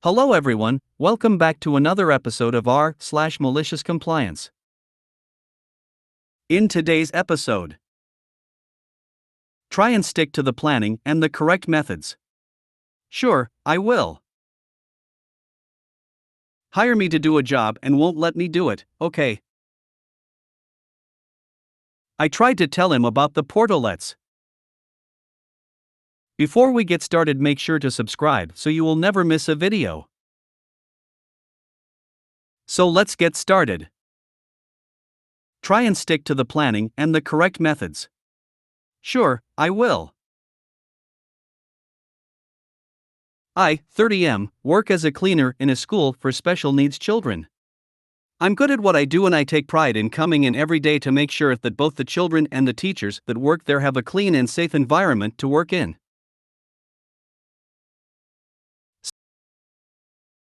Hello everyone, welcome back to another episode of r/MaliciousCompliance. In today's episode, try and stick to the planning and the correct methods. Sure, I will. Hire me to do a job and won't let me do it, okay. I tried to tell him about the portalets. Before we get started, make sure to subscribe so you will never miss a video. So let's get started. Try and stick to the planning and the correct methods. Sure, I will. I, 30M, work as a cleaner in a school for special needs children. I'm good at what I do and I take pride in coming in every day to make sure that both the children and the teachers that work there have a clean and safe environment to work in.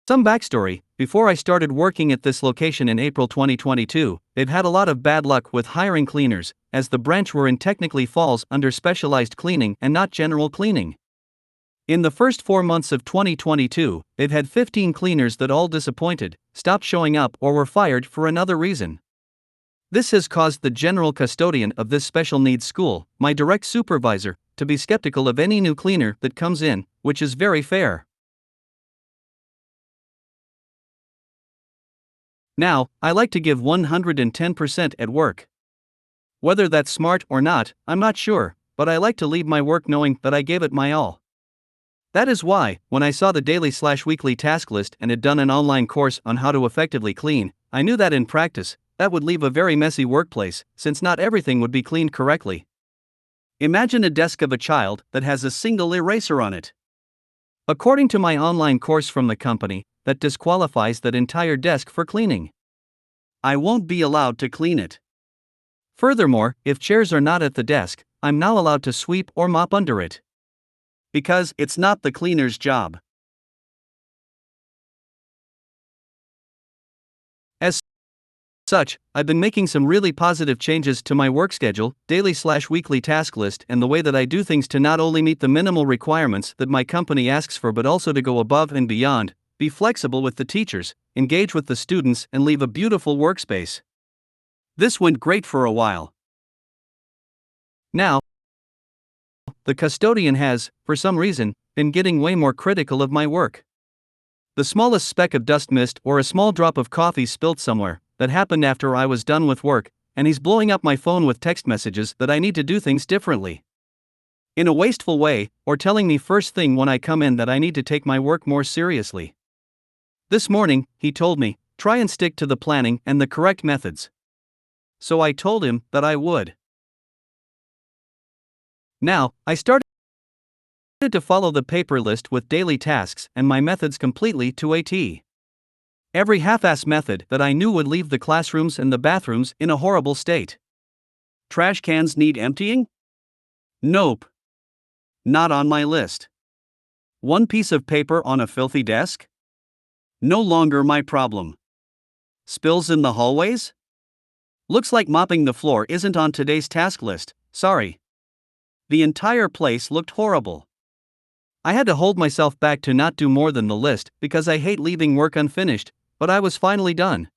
Some backstory: before I started working at this location in April 2022, they've had a lot of bad luck with hiring cleaners, as the branch we're in technically falls under specialized cleaning and not general cleaning. In the first 4 months of 2022, they've had 15 cleaners that all disappointed, stopped showing up, or were fired for another reason. This has caused the general custodian of this special needs school, my direct supervisor, to be skeptical of any new cleaner that comes in, which is very fair. Now, I like to give 110% at work. Whether that's smart or not, I'm not sure, but I like to leave my work knowing that I gave it my all. That is why, when I saw the daily/weekly task list and had done an online course on how to effectively clean, I knew that in practice, that would leave a very messy workplace, since not everything would be cleaned correctly. Imagine a desk of a child that has a single eraser on it. According to my online course from the company, that disqualifies that entire desk for cleaning. I won't be allowed to clean it. Furthermore, if chairs are not at the desk, I'm not allowed to sweep or mop under it. Because it's not the cleaner's job. As such, I've been making some really positive changes to my work schedule, daily/weekly task list, and the way that I do things to not only meet the minimal requirements that my company asks for but also to go above and beyond, be flexible with the teachers, engage with the students, and leave a beautiful workspace. This went great for a while. Now, the custodian has, for some reason, been getting way more critical of my work. The smallest speck of dust mist or a small drop of coffee spilled somewhere, that happened after I was done with work, and he's blowing up my phone with text messages that I need to do things differently. In a wasteful way, or telling me first thing when I come in that I need to take my work more seriously. This morning, he told me, try and stick to the planning and the correct methods. So I told him that I would. Now, I started to follow the paper list with daily tasks and my methods completely to a T. Every half-ass method that I knew would leave the classrooms and the bathrooms in a horrible state. Trash cans need emptying? Nope. Not on my list. One piece of paper on a filthy desk? No longer my problem. Spills in the hallways? Looks like mopping the floor isn't on today's task list, sorry. The entire place looked horrible. I had to hold myself back to not do more than the list because I hate leaving work unfinished, but I was finally done.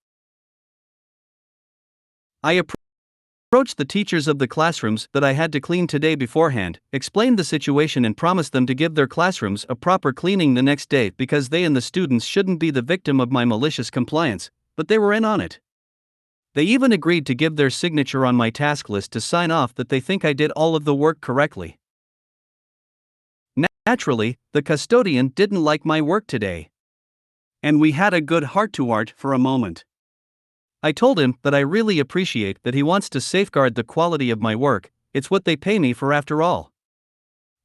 I approached the teachers of the classrooms that I had to clean today beforehand, explained the situation and promised them to give their classrooms a proper cleaning the next day because they and the students shouldn't be the victim of my malicious compliance, but they were in on it. They even agreed to give their signature on my task list to sign off that they think I did all of the work correctly. Naturally, the custodian didn't like my work today. And we had a good heart-to-heart for a moment. I told him that I really appreciate that he wants to safeguard the quality of my work, it's what they pay me for after all.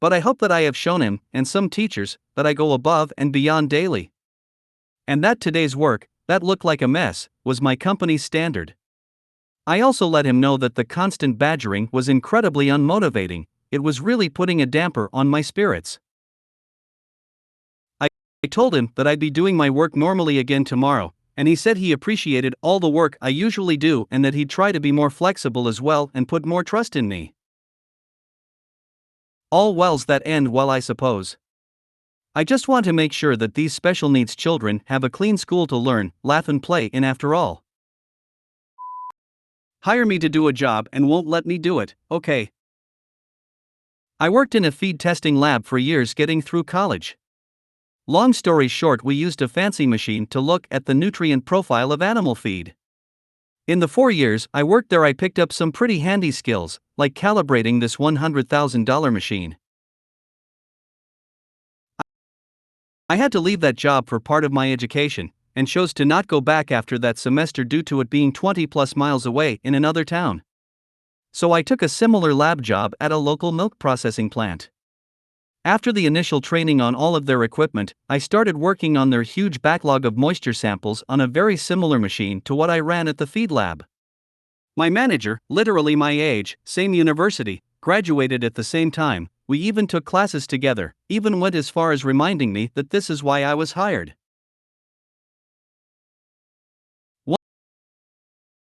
But I hope that I have shown him, and some teachers, that I go above and beyond daily. And that today's work, that looked like a mess, was my company's standard. I also let him know that the constant badgering was incredibly unmotivating, it was really putting a damper on my spirits. I told him that I'd be doing my work normally again tomorrow, and he said he appreciated all the work I usually do and that he'd try to be more flexible as well and put more trust in me. All wells that end well, I suppose. I just want to make sure that these special needs children have a clean school to learn, laugh, and play in after all. Hire me to do a job and won't let me do it, okay? I worked in a feed testing lab for years getting through college. Long story short, we used a fancy machine to look at the nutrient profile of animal feed. In the 4 years I worked there, I picked up some pretty handy skills, like calibrating this $100,000 machine. I had to leave that job for part of my education, and chose to not go back after that semester due to it being 20 plus miles away in another town. So I took a similar lab job at a local milk processing plant. After the initial training on all of their equipment, I started working on their huge backlog of moisture samples on a very similar machine to what I ran at the feed lab. My manager, literally my age, same university, graduated at the same time. We even took classes together, even went as far as reminding me that this is why I was hired.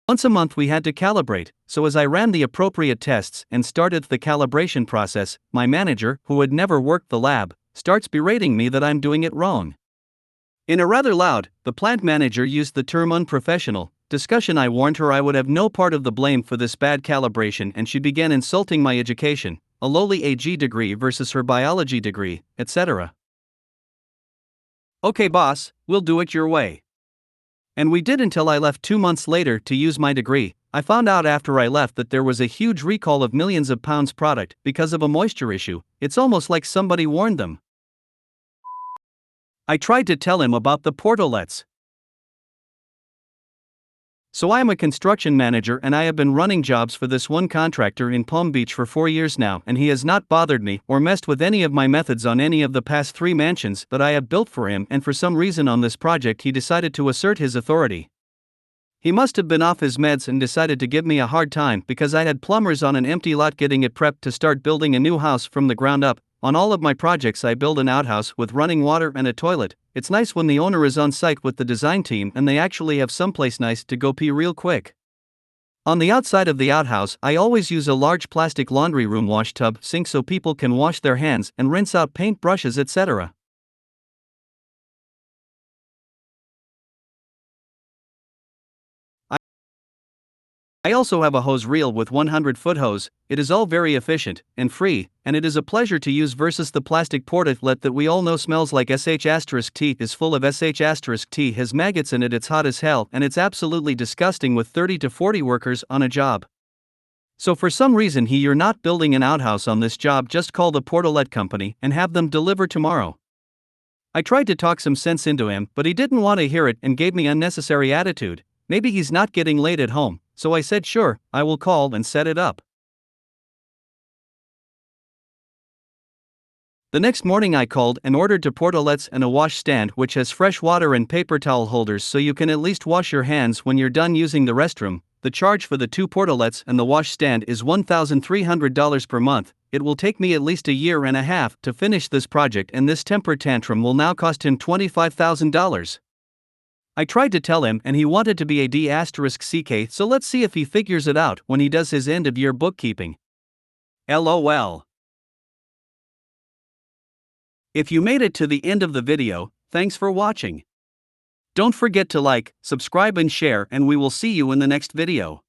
Once a month we had to calibrate, so as I ran the appropriate tests and started the calibration process, my manager, who had never worked the lab, starts berating me that I'm doing it wrong. In a rather loud, the plant manager used the term unprofessional discussion. I warned her I would have no part of the blame for this bad calibration, and she began insulting my education, a lowly AG degree versus her biology degree, etc. Okay boss, we'll do it your way. And we did until I left 2 months later to use my degree. I found out after I left that there was a huge recall of millions of pounds product because of a moisture issue. It's almost like somebody warned them. I tried to tell him about the portalets. So I am a construction manager and I have been running jobs for this one contractor in Palm Beach for 4 years now, and he has not bothered me or messed with any of my methods on any of the past 3 mansions that I have built for him, and for some reason on this project he decided to assert his authority. He must have been off his meds and decided to give me a hard time because I had plumbers on an empty lot getting it prepped to start building a new house from the ground up. On all of my projects I build an outhouse with running water and a toilet. It's nice when the owner is on site with the design team and they actually have someplace nice to go pee real quick. On the outside of the outhouse I always use a large plastic laundry room wash tub sink so people can wash their hands and rinse out paint brushes, etc. I also have a hose reel with 100-foot hose. It is all very efficient and free, and it is a pleasure to use versus the plastic portalet that we all know smells like sh*t, is full of sh*t, has maggots in it, it's hot as hell, and it's absolutely disgusting with 30 to 40 workers on a job. So for some reason you're not building an outhouse on this job, just call the portalet company and have them deliver tomorrow. I tried to talk some sense into him, but he didn't want to hear it and gave me unnecessary attitude. Maybe he's not getting laid at home. So I said sure, I will call and set it up. The next morning I called and ordered 2 portalets and a wash stand which has fresh water and paper towel holders so you can at least wash your hands when you're done using the restroom. The charge for the 2 portalets and the wash stand is $1,300 per month. It will take me at least a year and a half to finish this project, and this temper tantrum will now cost him $25,000. I tried to tell him and he wanted to be a D*ck, so let's see if he figures it out when he does his end of year bookkeeping. LOL. If you made it to the end of the video, thanks for watching. Don't forget to like, subscribe and share, and we will see you in the next video.